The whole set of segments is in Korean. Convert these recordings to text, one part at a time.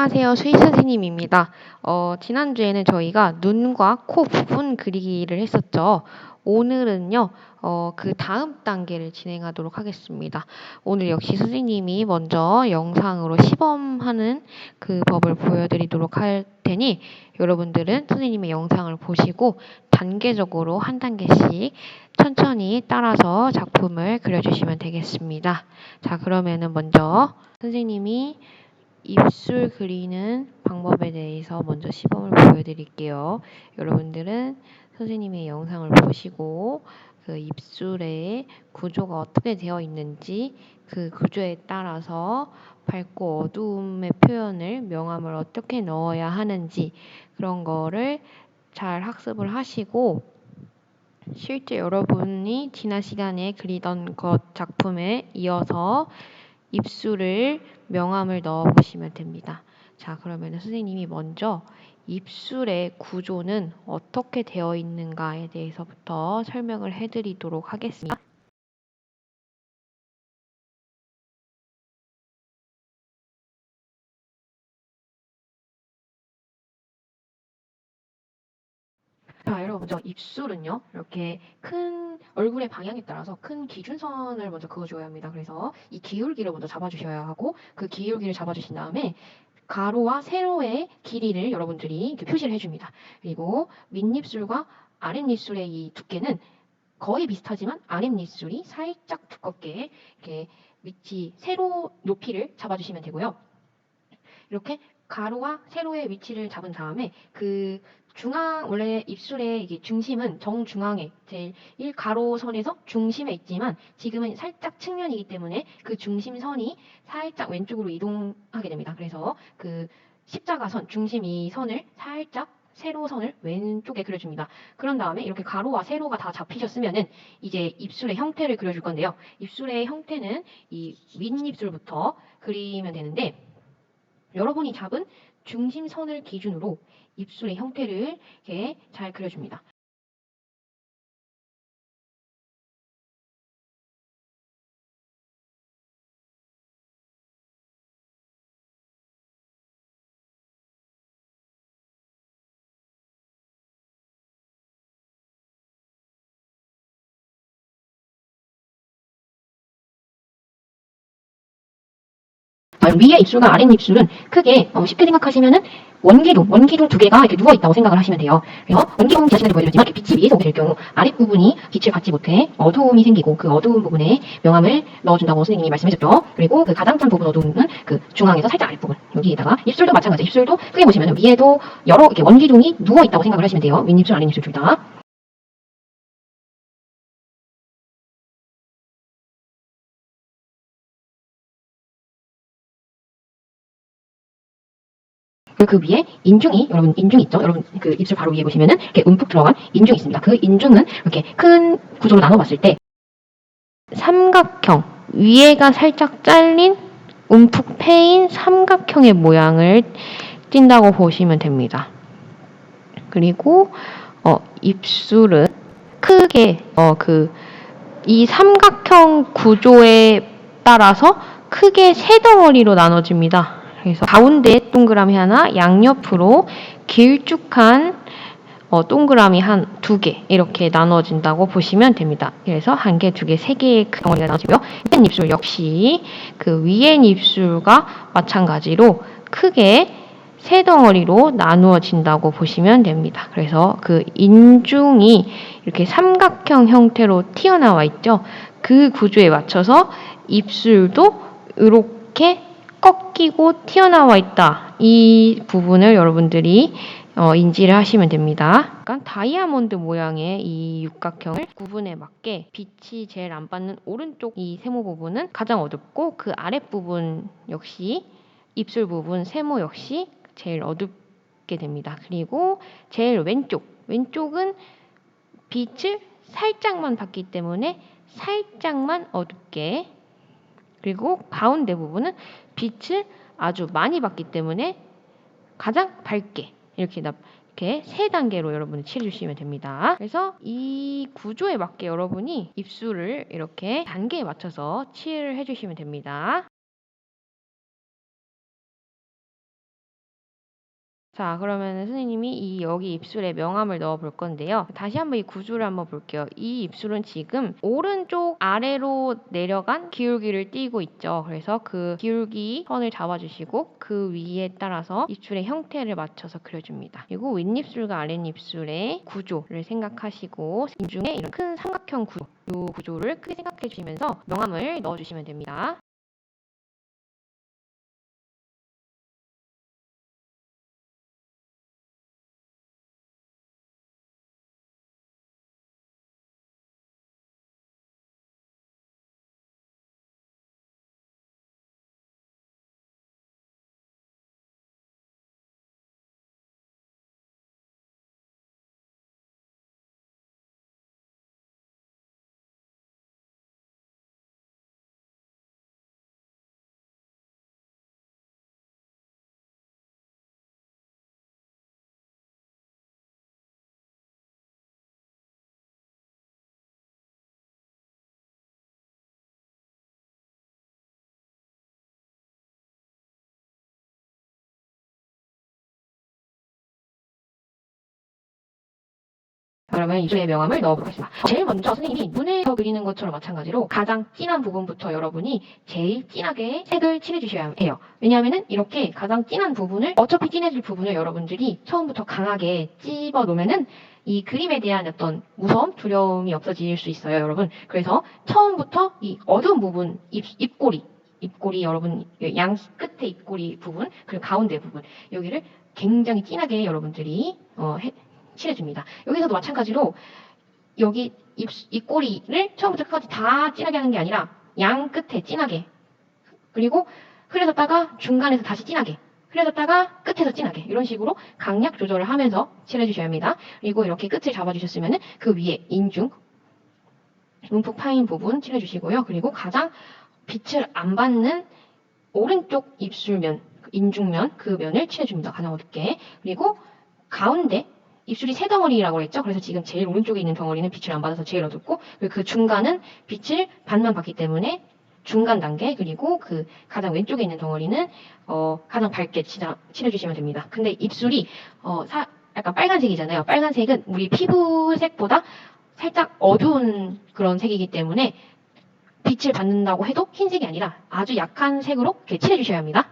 안녕하세요. 수희 선생님입니다. 지난주에는 저희가 눈과 코 부분 그리기를 했었죠. 오늘은요, 그 다음 단계를 진행하도록 하겠습니다. 오늘 역시 선생님이 먼저 영상으로 시범하는 그 법을 보여드리도록 할 테니 여러분들은 선생님의 영상을 보시고 단계적으로 한 단계씩 천천히 따라서 작품을 그려주시면 되겠습니다. 자, 그러면은 먼저 선생님이 입술 그리는 방법에 대해서 먼저 시범을 보여드릴게요. 여러분들은 선생님의 영상을 보시고 그 입술의 구조가 어떻게 되어 있는지 그 구조에 따라서 밝고 어두움의 표현을 명암을 어떻게 넣어야 하는지 그런 거를 잘 학습을 하시고 실제 여러분이 지난 시간에 그리던 것 작품에 이어서 입술을 명암을 넣어 보시면 됩니다. 자, 그러면 선생님이 먼저 입술의 구조는 어떻게 되어 있는가에 대해서부터 설명을 해드리도록 하겠습니다. 자, 여러분 먼저 입술은요, 이렇게 큰 얼굴의 방향에 따라서 큰 기준선을 먼저 그어줘야 합니다. 그래서 이 기울기를 먼저 잡아주셔야 하고 그 기울기를 잡아주신 다음에 가로와 세로의 길이를 여러분들이 이렇게 표시를 해줍니다. 그리고 윗입술과 아랫입술의 이 두께는 거의 비슷하지만 아랫입술이 살짝 두껍게 이렇게 위치, 세로 높이를 잡아주시면 되고요. 이렇게 가로와 세로의 위치를 잡은 다음에 그 중앙, 원래 입술의 이게 중심은 정중앙에 제일 가로선에서 중심에 있지만 지금은 살짝 측면이기 때문에 그 중심선이 살짝 왼쪽으로 이동하게 됩니다. 그래서 그 십자가선, 중심 이 선을 살짝 세로선을 왼쪽에 그려줍니다. 그런 다음에 이렇게 가로와 세로가 다 잡히셨으면은 이제 입술의 형태를 그려줄 건데요. 입술의 형태는 이 윗입술부터 그리면 되는데 여러분이 잡은 중심선을 기준으로 입술의 형태를 이렇게 잘 그려줍니다. 위에 입술과 아랫 입술은 크게 쉽게 생각하시면은 원기둥 두 개가 이렇게 누워 있다고 생각을 하시면 돼요. 그래서 원기둥 지난 시간에 보여드렸지만 이렇게 빛이 위에서 오게 될 경우 아랫부분이 빛을 받지 못해 어두움이 생기고 그 어두운 부분에 명암을 넣어준다고 선생님이 말씀하셨죠. 그리고 그 가장 큰 부분 어두움은 그 중앙에서 살짝 아랫부분 여기에다가 입술도 마찬가지. 입술도 크게 보시면 위에도 여러 이렇게 원기둥이 누워 있다고 생각을 하시면 돼요. 윗입술, 아랫입술 둘 다. 그 위에 인중이 여러분 인중 있죠? 여러분 그 입술 바로 위에 보시면은 이렇게 움푹 들어간 인중이 있습니다. 그 인중은 이렇게 큰 구조로 나눠봤을 때 삼각형 위에가 살짝 잘린 움푹 패인 삼각형의 모양을 띈다고 보시면 됩니다. 그리고 입술은 크게 이 삼각형 구조에 따라서 크게 세 덩어리로 나눠집니다. 그래서 가운데 동그라미 하나, 양옆으로 길쭉한 동그라미 한 두 개 이렇게 나눠진다고 보시면 됩니다. 그래서 한 개, 두 개, 세 개의 그 덩어리가 나눠지고요. 밑에 입술 역시 그 위에 입술과 마찬가지로 크게 세 덩어리로 나누어진다고 보시면 됩니다. 그래서 그 인중이 이렇게 삼각형 형태로 튀어나와 있죠. 그 구조에 맞춰서 입술도 이렇게 꺾이고 튀어나와 있다. 이 부분을 여러분들이 인지를 하시면 됩니다. 약간 다이아몬드 모양의 이 육각형을 구분에 맞게 빛이 제일 안 받는 오른쪽 이 세모 부분은 가장 어둡고 그 아랫부분 역시 입술 부분 세모 역시 제일 어둡게 됩니다. 그리고 제일 왼쪽은 빛을 살짝만 받기 때문에 살짝만 어둡게, 그리고 가운데 부분은 빛을 아주 많이 받기 때문에 가장 밝게 이렇게 세 단계로 여러분이 칠해주시면 됩니다. 그래서 이 구조에 맞게 여러분이 입술을 이렇게 단계에 맞춰서 칠을 해주시면 됩니다. 자, 그러면 선생님이 여기 입술에 명암을 넣어 볼 건데요. 다시 한번 이 구조를 한번 볼게요. 이 입술은 지금 오른쪽 아래로 내려간 기울기를 띠고 있죠. 그래서 그 기울기 선을 잡아주시고 그 위에 따라서 입술의 형태를 맞춰서 그려줍니다. 그리고 윗입술과 아랫입술의 구조를 생각하시고 인중에 이런 큰 삼각형 구조, 이 구조를 크게 생각해 주시면서 명암을 넣어주시면 됩니다. 그러면 입술의 명암을 넣어보겠습니다. 제일 먼저 선생님이 눈에서 그리는 것처럼 마찬가지로 가장 진한 부분부터 여러분이 제일 진하게 색을 칠해주셔야 해요. 왜냐하면 이렇게 가장 진한 부분을 어차피 진해질 부분을 여러분들이 처음부터 강하게 찝어 놓으면은 이 그림에 대한 어떤 무서움, 두려움이 없어질 수 있어요, 여러분. 그래서 처음부터 이 어두운 부분, 입꼬리 여러분 양 끝에 입꼬리 부분 그리고 가운데 부분 여기를 굉장히 진하게 여러분들이 칠해줍니다. 여기서도 마찬가지로 여기 입꼬리를 처음부터 끝까지 다 진하게 하는 게 아니라 양 끝에 진하게 그리고 흐려졌다가 중간에서 다시 진하게 흐려졌다가 끝에서 진하게 이런 식으로 강약 조절을 하면서 칠해주셔야 합니다. 그리고 이렇게 끝을 잡아주셨으면 그 위에 인중 움푹 파인 부분 칠해주시고요. 그리고 가장 빛을 안 받는 오른쪽 입술면 인중면 그 면을 칠해줍니다. 가장 어둡게 그리고 가운데 입술이 세 덩어리라고 했죠. 그래서 지금 제일 오른쪽에 있는 덩어리는 빛을 안 받아서 제일 어둡고 그리고 그 중간은 빛을 반만 받기 때문에 중간 단계 그리고 그 가장 왼쪽에 있는 덩어리는 가장 밝게 칠해주시면 됩니다. 근데 입술이 약간 빨간색이잖아요. 빨간색은 우리 피부색보다 살짝 어두운 그런 색이기 때문에 빛을 받는다고 해도 흰색이 아니라 아주 약한 색으로 이렇게 칠해주셔야 합니다.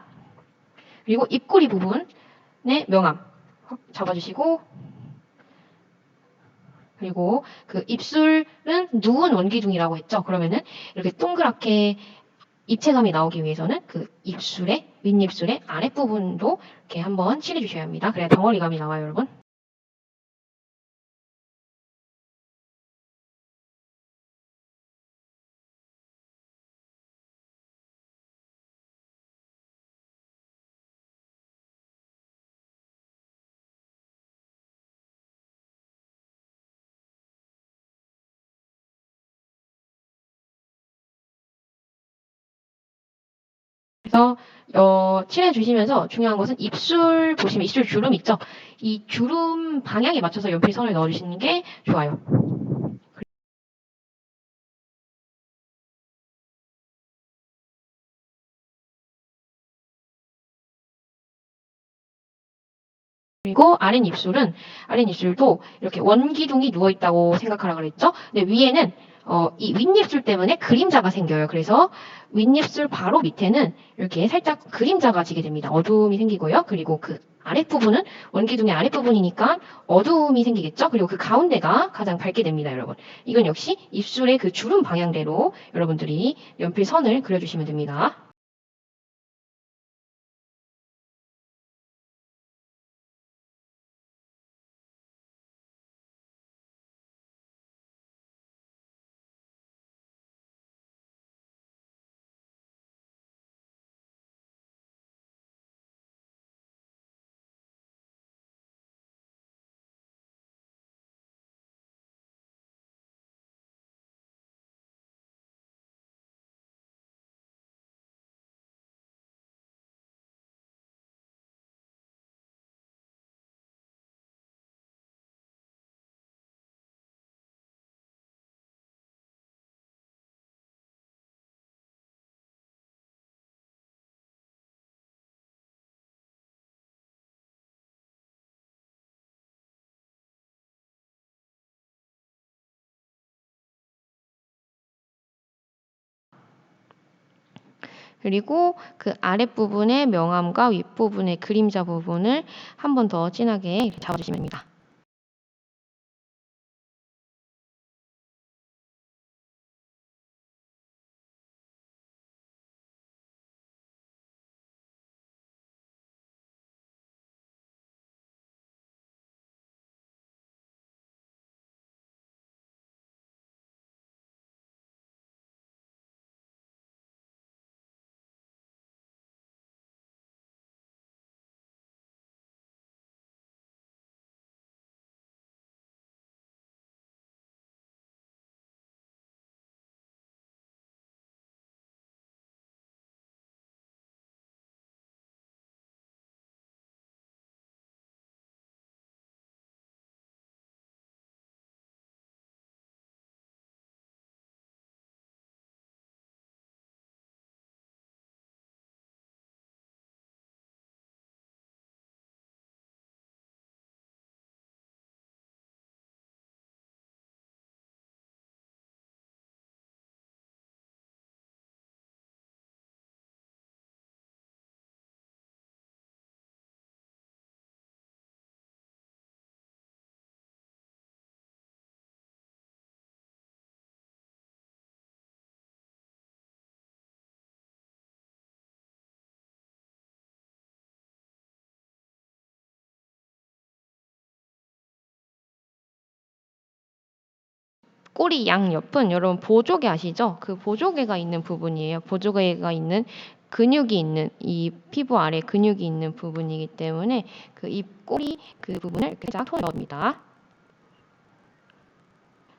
그리고 입꼬리 부분의 명암 잡아주시고 그리고 그 입술은 누운 원기둥이라고 했죠. 그러면은 이렇게 동그랗게 입체감이 나오기 위해서는 그 입술의 윗입술의 아랫부분도 이렇게 한번 칠해주셔야 합니다. 그래야 덩어리감이 나와요, 여러분. 그래서 칠해주시면서 중요한 것은 입술 보시면 입술 주름 있죠? 이 주름 방향에 맞춰서 연필선을 넣어주시는 게 좋아요. 그리고 아랫입술도 이렇게 원기둥이 누워있다고 생각하라 그랬죠? 근데 위에는 이 윗입술 때문에 그림자가 생겨요. 그래서 윗입술 바로 밑에는 이렇게 살짝 그림자가 지게 됩니다. 어두움이 생기고요. 그리고 그 아랫부분은 원기둥의 아랫부분이니까 어두움이 생기겠죠? 그리고 그 가운데가 가장 밝게 됩니다, 여러분. 이건 역시 입술의 그 주름 방향대로 여러분들이 연필 선을 그려주시면 됩니다. 그리고 그 아랫부분의 명암과 윗부분의 그림자 부분을 한 번 더 진하게 잡아주시면 됩니다. 꼬리 양옆은 여러분 보조개 아시죠? 그 보조개가 있는 부분이에요. 보조개가 있는 근육이 있는 이 피부 아래 근육이 있는 부분이기 때문에 그 입 꼬리 그 부분을 이렇게 쫙 톤을 넣어줍니다.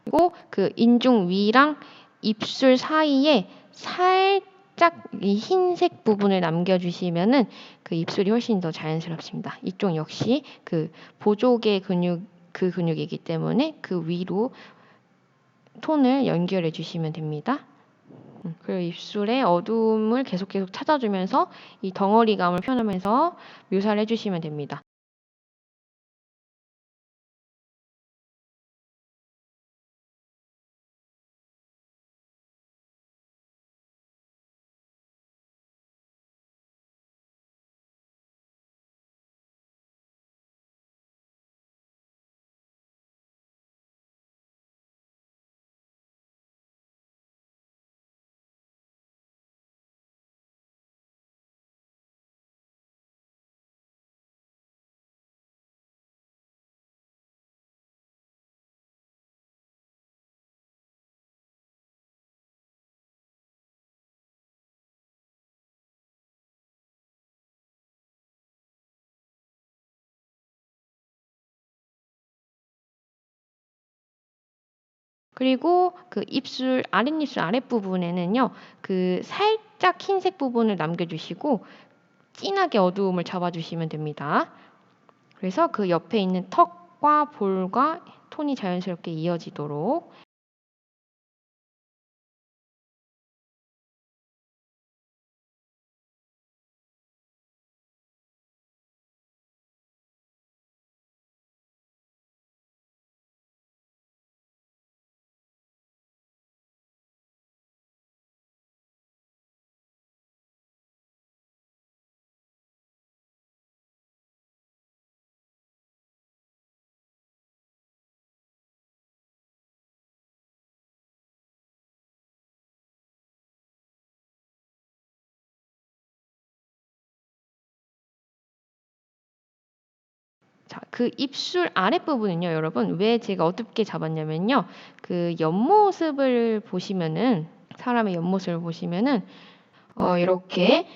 그리고 그 인중 위랑 입술 사이에 살짝 이 흰색 부분을 남겨주시면은 그 입술이 훨씬 더 자연스럽습니다. 이쪽 역시 그 보조개 근육 그 근육이기 때문에 그 위로 톤을 연결해 주시면 됩니다. 그리고 입술의 어두움을 계속 찾아주면서 이 덩어리감을 표현하면서 묘사를 해주시면 됩니다. 그리고 그 입술 아랫입술 아랫부분에는요. 그 살짝 흰색 부분을 남겨주시고 진하게 어두움을 잡아주시면 됩니다. 그래서 그 옆에 있는 턱과 볼과 톤이 자연스럽게 이어지도록 자, 그 입술 아랫부분은요, 여러분, 왜 제가 어둡게 잡았냐면요. 그 옆모습을 보시면은, 사람의 옆모습을 보시면은, 이렇게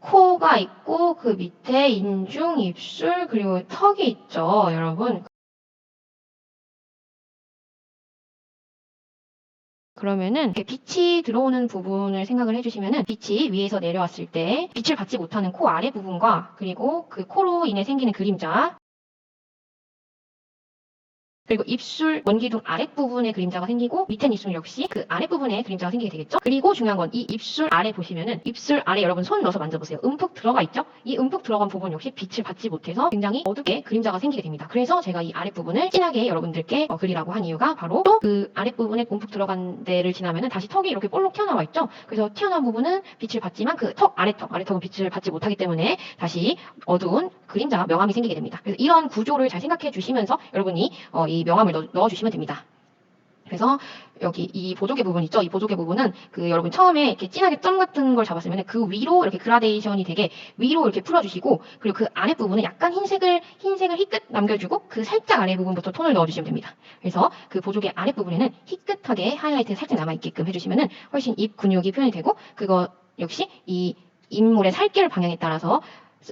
코가 있고, 그 밑에 인중, 입술, 그리고 턱이 있죠, 여러분. 그러면은 이렇게 빛이 들어오는 부분을 생각을 해주시면은 빛이 위에서 내려왔을 때 빛을 받지 못하는 코 아래 부분과 그리고 그 코로 인해 생기는 그림자 그리고 입술 원기둥 아랫부분에 그림자가 생기고 밑에 입술 역시 그 아랫부분에 그림자가 생기게 되겠죠. 그리고 중요한 건 이 입술 아래 보시면은 입술 아래 여러분 손 넣어서 만져보세요. 움푹 들어가 있죠. 이 움푹 들어간 부분 역시 빛을 받지 못해서 굉장히 어둡게 그림자가 생기게 됩니다. 그래서 제가 이 아랫부분을 진하게 여러분들께 그리라고 한 이유가 바로 또 그 아랫부분에 움푹 들어간 데를 지나면은 다시 턱이 이렇게 볼록 튀어나와 있죠. 그래서 튀어나온 부분은 빛을 받지만 그 턱 아래턱은 빛을 받지 못하기 때문에 다시 어두운 그림자 명암이 생기게 됩니다. 그래서 이런 구조를 잘 생각해 주시면서 여러분이 이 명암을 넣어주시면 됩니다. 그래서 여기 이 보조개 부분 있죠? 이 보조개 부분은 그 여러분 처음에 이렇게 진하게 점 같은 걸 잡았으면 그 위로 이렇게 그라데이션이 되게 위로 이렇게 풀어주시고 그리고 그 아래 부분은 약간 흰색을 희끗 남겨주고 그 살짝 아래 부분부터 톤을 넣어주시면 됩니다. 그래서 그 보조개 아래 부분에는 희끗하게 하이라이트가 살짝 남아있게끔 해주시면은 훨씬 입 근육이 표현이 되고 그거 역시 이 인물의 살결 방향에 따라서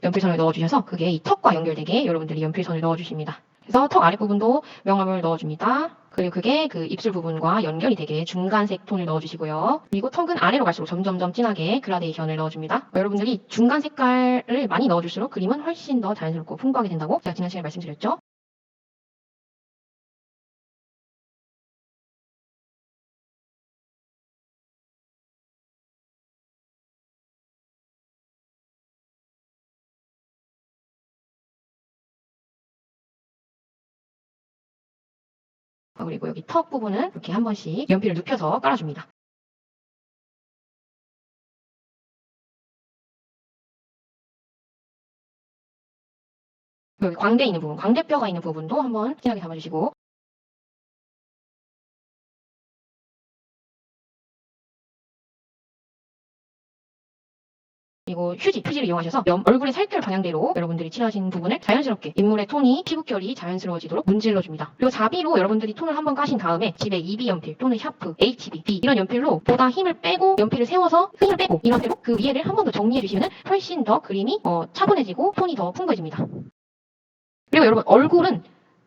연필선을 넣어주셔서 그게 이 턱과 연결되게 여러분들이 연필선을 넣어주십니다. 그래서 턱 아랫부분도 명암을 넣어줍니다. 그리고 그게 그 입술 부분과 연결이 되게 중간색 톤을 넣어주시고요. 그리고 턱은 아래로 갈수록 점점점 진하게 그라데이션을 넣어줍니다. 여러분들이 중간 색깔을 많이 넣어줄수록 그림은 훨씬 더 자연스럽고 풍부하게 된다고 제가 지난 시간에 말씀드렸죠. 그리고 여기 턱 부분은 이렇게 한 번씩 연필을 눕혀서 깔아줍니다. 여기 광대 있는 부분, 광대뼈가 있는 부분도 한번 진하게 잡아주시고 그리고 휴지를 이용하셔서 얼굴의 살결 방향대로 여러분들이 칠하신 부분을 자연스럽게 인물의 톤이 피부결이 자연스러워지도록 문질러줍니다. 그리고 자비로 여러분들이 톤을 한번 까신 다음에 집에 EB 연필 또는 샤프, HB, B 이런 연필로 보다 힘을 빼고 연필을 세워서 힘을 빼고 이런 대로 그 위에를 한 번 더 정리해 주시면 훨씬 더 그림이 차분해지고 톤이 더 풍부해집니다. 그리고 여러분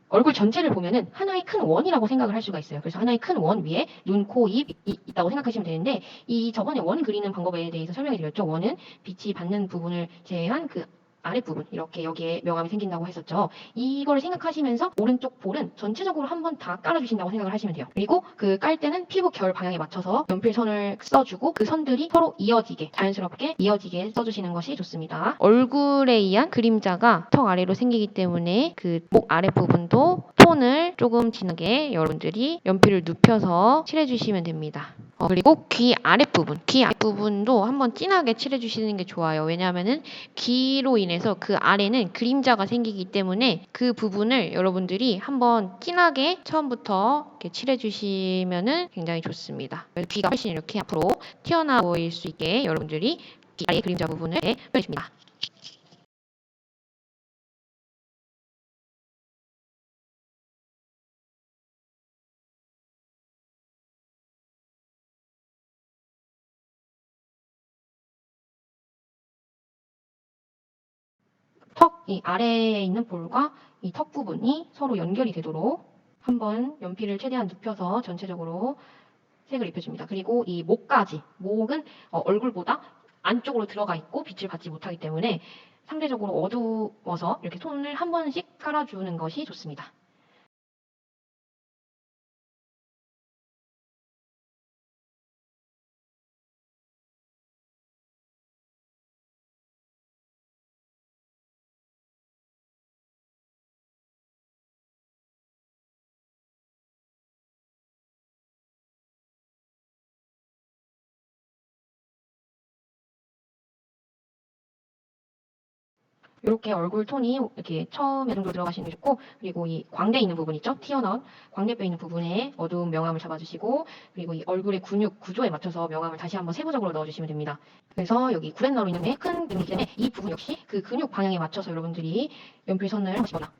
얼굴 전체를 보면은 하나의 큰 원이라고 생각을 할 수가 있어요. 그래서 하나의 큰 원 위에 눈, 코, 입 있다고 생각하시면 되는데 이 저번에 원 그리는 방법에 대해서 설명해 드렸죠. 원은 빛이 받는 부분을 제외한 그 아랫부분 이렇게 여기에 명암이 생긴다고 했었죠. 이걸 생각하시면서 오른쪽 볼은 전체적으로 한번 다 깔아주신다고 생각을 하시면 돼요. 그리고 그 깔 때는 피부 결 방향에 맞춰서 연필선을 써주고 그 선들이 서로 이어지게 자연스럽게 이어지게 써주시는 것이 좋습니다. 얼굴에 의한 그림자가 턱 아래로 생기기 때문에 그 목 아랫부분도 톤을 조금 진하게 여러분들이 연필을 눕혀서 칠해주시면 됩니다. 그리고 귀 아랫부분도 한번 진하게 칠해주시는 게 좋아요. 왜냐하면은 귀로 인해서 그 아래는 그림자가 생기기 때문에 그 부분을 여러분들이 한번 진하게 처음부터 이렇게 칠해주시면은 굉장히 좋습니다. 귀가 훨씬 이렇게 앞으로 튀어나와 보일 수 있게 여러분들이 귀 아래 그림자 부분을 빼줍니다. 이 아래에 있는 볼과 이 턱 부분이 서로 연결이 되도록 한번 연필을 최대한 눕혀서 전체적으로 색을 입혀줍니다. 그리고 이 목은 얼굴보다 안쪽으로 들어가 있고 빛을 받지 못하기 때문에 상대적으로 어두워서 이렇게 톤을 한 번씩 깔아주는 것이 좋습니다. 이렇게 얼굴 톤이 이렇게 처음에 정도 들어가시는 게 좋고 그리고 이 광대 있는 부분 있죠? 튀어나온 광대뼈 있는 부분에 어두운 명암을 잡아주시고 그리고 이 얼굴의 근육 구조에 맞춰서 명암을 다시 한번 세부적으로 넣어주시면 됩니다. 그래서 여기 구렛나루 있는 게 큰 근육이기 때문에 이 부분 역시 그 근육 방향에 맞춰서 여러분들이 연필선을 하시거나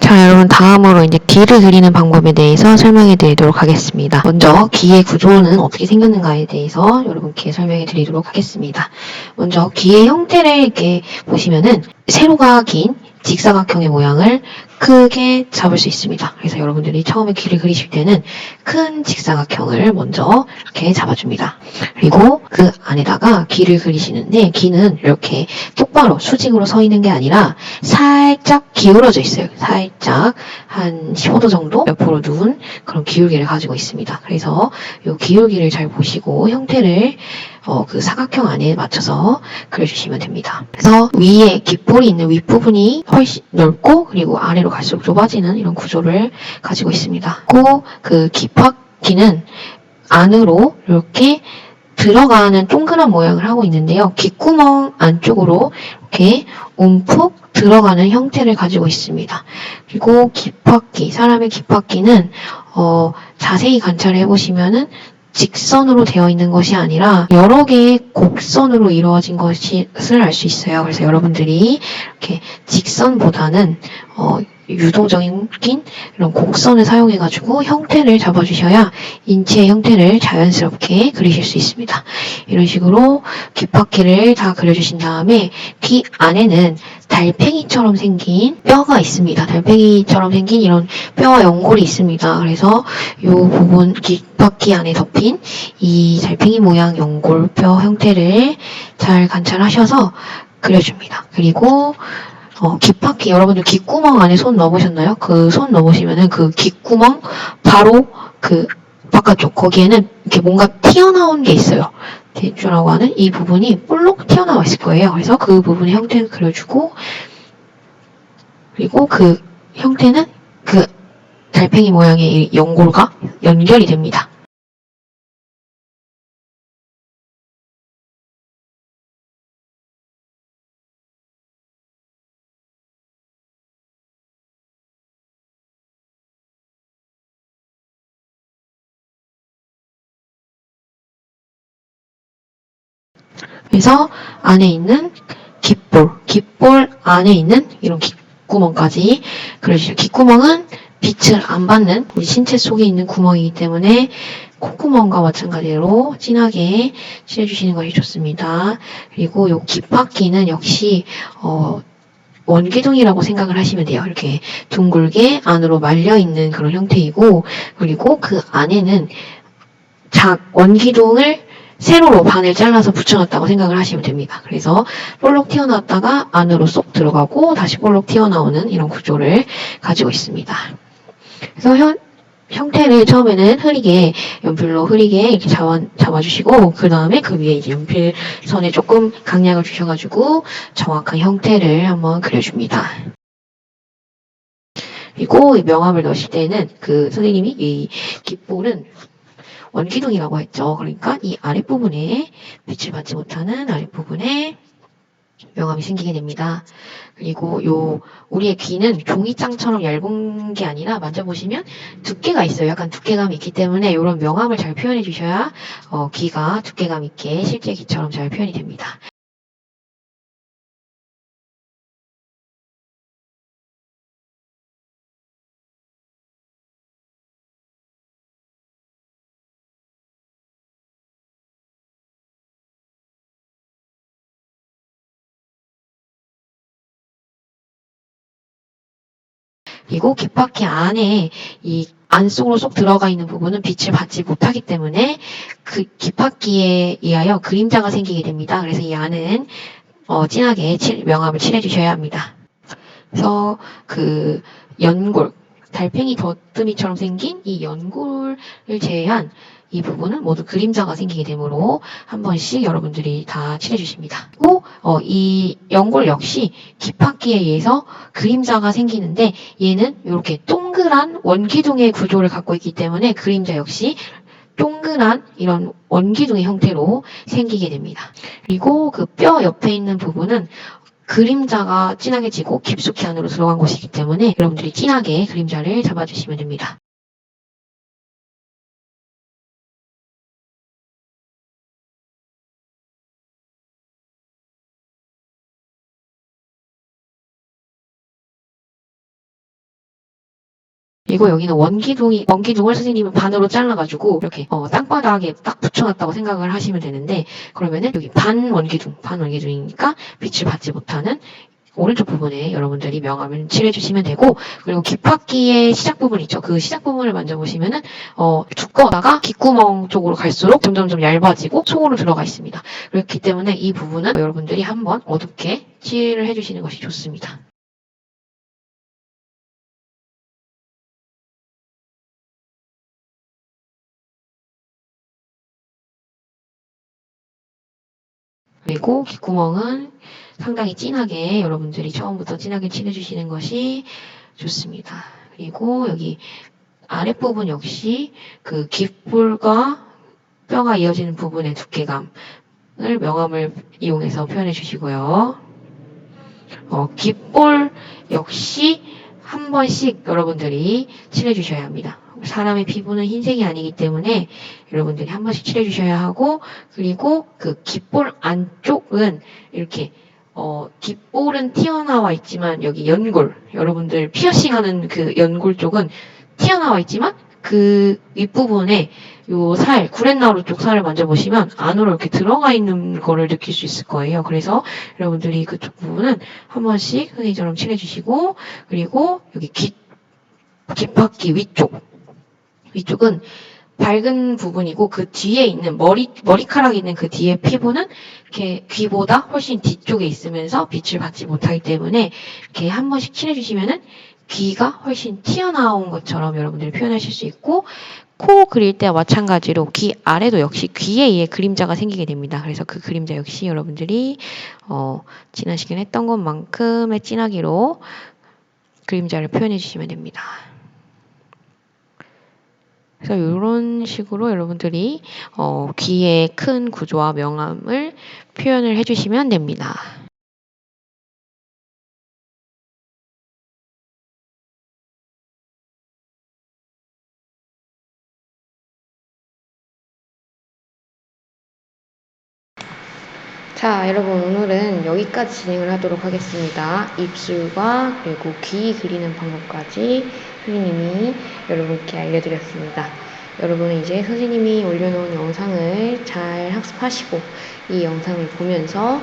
자, 여러분 다음으로 이제 귀를 그리는 방법에 대해서 설명해 드리도록 하겠습니다. 먼저 귀의 구조는 어떻게 생겼는가에 대해서 여러분께 설명해 드리도록 하겠습니다. 먼저 귀의 형태를 이렇게 보시면은 세로가 긴 직사각형의 모양을 크게 잡을 수 있습니다. 그래서 여러분들이 처음에 귀를 그리실 때는 큰 직사각형을 먼저 이렇게 잡아줍니다. 그리고 그 안에다가 귀를 그리시는데 귀는 이렇게 똑바로 수직으로 서 있는 게 아니라 살짝 기울어져 있어요. 살짝 한 15도 정도 옆으로 누운 그런 기울기를 가지고 있습니다. 그래서 이 기울기를 잘 보시고 형태를 그 사각형 안에 맞춰서 그려주시면 됩니다. 그래서 위에 귓볼이 있는 윗부분이 훨씬 넓고 그리고 아래로 갈수록 좁아지는 이런 구조를 가지고 있습니다. 그 귓바퀴는 안으로 이렇게 들어가는 동그란 모양을 하고 있는데요. 귓구멍 안쪽으로 이렇게 움푹 들어가는 형태를 가지고 있습니다. 그리고 귓바퀴, 사람의 귓바퀴는 자세히 관찰해 보시면은 직선으로 되어 있는 것이 아니라 여러 개의 곡선으로 이루어진 것을 알 수 있어요. 그래서 여러분들이 이렇게 직선보다는 유동적인 이런 곡선을 사용해가지고 형태를 잡아주셔야 인체의 형태를 자연스럽게 그리실 수 있습니다. 이런 식으로 귓바퀴를 다 그려주신 다음에 귀 안에는 달팽이처럼 생긴 뼈가 있습니다. 달팽이처럼 생긴 이런 뼈와 연골이 있습니다. 그래서 이 부분 귓바퀴 안에 덮인 이 달팽이 모양 연골 뼈 형태를 잘 관찰하셔서 그려줍니다. 그리고 귓바퀴 여러분들 귓구멍 안에 손 넣어보셨나요? 그 손 넣어보시면은 그 귓구멍 바로 그 바깥쪽 거기에는 이렇게 뭔가 튀어나온 게 있어요. 대주라고 하는 이 부분이 볼록 튀어나와 있을 거예요. 그래서 그 부분의 형태를 그려주고 그리고 그 형태는 그 달팽이 모양의 연골과 연결이 됩니다. 그래서 안에 있는 귓볼 안에 있는 이런 귓구멍까지 그려주세요. 귓구멍은 빛을 안 받는 우리 신체 속에 있는 구멍이기 때문에 콧구멍과 마찬가지로 진하게 칠해주시는 것이 좋습니다. 그리고 이 귓바퀴는 역시 원기둥이라고 생각을 하시면 돼요. 이렇게 둥글게 안으로 말려있는 그런 형태이고 그리고 그 안에는 원기둥을 세로로 반을 잘라서 붙여놨다고 생각을 하시면 됩니다. 그래서 볼록 튀어나왔다가 안으로 쏙 들어가고 다시 볼록 튀어나오는 이런 구조를 가지고 있습니다. 그래서 형태를 처음에는 연필로 흐리게 이렇게 잡아주시고 그 다음에 그 위에 이제 연필선에 조금 강약을 주셔가지고 정확한 형태를 한번 그려줍니다. 그리고 명암을 넣으실 때는 그 선생님이 이 귓볼은 원기둥이라고 했죠. 그러니까 이 아랫부분에 빛을 받지 못하는 아랫부분에 명암이 생기게 됩니다. 그리고 우리의 귀는 종이장처럼 얇은 게 아니라 만져보시면 두께가 있어요. 약간 두께감이 있기 때문에 이런 명암을 잘 표현해 주셔야 귀가 두께감 있게 실제 귀처럼 잘 표현이 됩니다. 그리고 귓바퀴 안에 이 안쪽으로 쏙 들어가 있는 부분은 빛을 받지 못하기 때문에 그 귓바퀴에 의하여 그림자가 생기게 됩니다. 그래서 이 안은 진하게 명암을 칠해주셔야 합니다. 그래서 그 연골, 달팽이 덧뜨미처럼 생긴 이 연골을 제외한 이 부분은 모두 그림자가 생기게 되므로 한 번씩 여러분들이 다 칠해주십니다. 그리고 이 연골 역시 귓바퀴에 의해서 그림자가 생기는데 얘는 이렇게 동그란 원기둥의 구조를 갖고 있기 때문에 그림자 역시 동그란 이런 원기둥의 형태로 생기게 됩니다. 그리고 그 뼈 옆에 있는 부분은 그림자가 진하게 지고 깊숙이 안으로 들어간 곳이기 때문에 여러분들이 진하게 그림자를 잡아주시면 됩니다. 그리고 여기는 원기둥을 선생님은 반으로 잘라가지고 이렇게 땅바닥에 딱 붙여놨다고 생각을 하시면 되는데, 그러면은 여기 반원기둥이니까 빛을 받지 못하는 오른쪽 부분에 여러분들이 명암을 칠해주시면 되고, 그리고 귓바퀴의 시작 부분 있죠. 그 시작 부분을 만져보시면은 두꺼다가 귓구멍 쪽으로 갈수록 점점점 얇아지고 속으로 들어가 있습니다. 그렇기 때문에 이 부분은 여러분들이 한번 어둡게 칠을 해주시는 것이 좋습니다. 그리고 귓구멍은 상당히 진하게 여러분들이 처음부터 진하게 칠해주시는 것이 좋습니다. 그리고 여기 아랫부분 역시 그 귓볼과 뼈가 이어지는 부분의 두께감을 명암을 이용해서 표현해 주시고요. 귓볼 역시 한 번씩 여러분들이 칠해 주셔야 합니다. 사람의 피부는 흰색이 아니기 때문에 여러분들이 한 번씩 칠해 주셔야 하고, 그리고 그 귓볼 안쪽은 이렇게 귓볼은 튀어나와 있지만 여기 연골, 여러분들 피어싱하는 그 연골 쪽은 튀어나와 있지만 그 윗부분에 요 살, 구렛나루 쪽 살을 만져보시면 안으로 이렇게 들어가 있는 거를 느낄 수 있을 거예요. 그래서 여러분들이 그쪽 부분은 한 번씩 선생님처럼 칠해주시고, 그리고 여기 귓바퀴 위쪽은 밝은 부분이고, 그 뒤에 있는 머리카락이 있는 그 뒤에 피부는 이렇게 귀보다 훨씬 뒤쪽에 있으면서 빛을 받지 못하기 때문에 이렇게 한 번씩 칠해주시면은 귀가 훨씬 튀어나온 것처럼 여러분들이 표현하실 수 있고, 코 그릴 때와 마찬가지로 귀 아래도 역시 귀에 의해 그림자가 생기게 됩니다. 그래서 그 그림자 역시 여러분들이 지난 시간에 했던 것만큼의 진하기로 그림자를 표현해 주시면 됩니다. 그래서 이런 식으로 여러분들이 귀의 큰 구조와 명암을 표현을 해주시면 됩니다. 자, 여러분, 오늘은 여기까지 진행을 하도록 하겠습니다. 입술과 그리고 귀 그리는 방법까지 선생님이 여러분께 알려드렸습니다. 여러분은 이제 선생님이 올려놓은 영상을 잘 학습하시고 이 영상을 보면서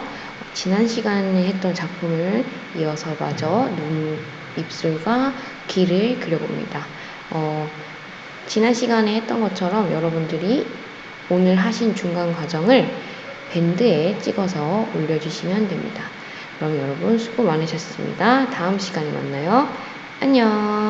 지난 시간에 했던 작품을 이어서 마저 눈, 입술과 귀를 그려봅니다. 지난 시간에 했던 것처럼 여러분들이 오늘 하신 중간 과정을 밴드에 찍어서 올려주시면 됩니다. 그럼 여러분 수고 많으셨습니다. 다음 시간에 만나요. 안녕.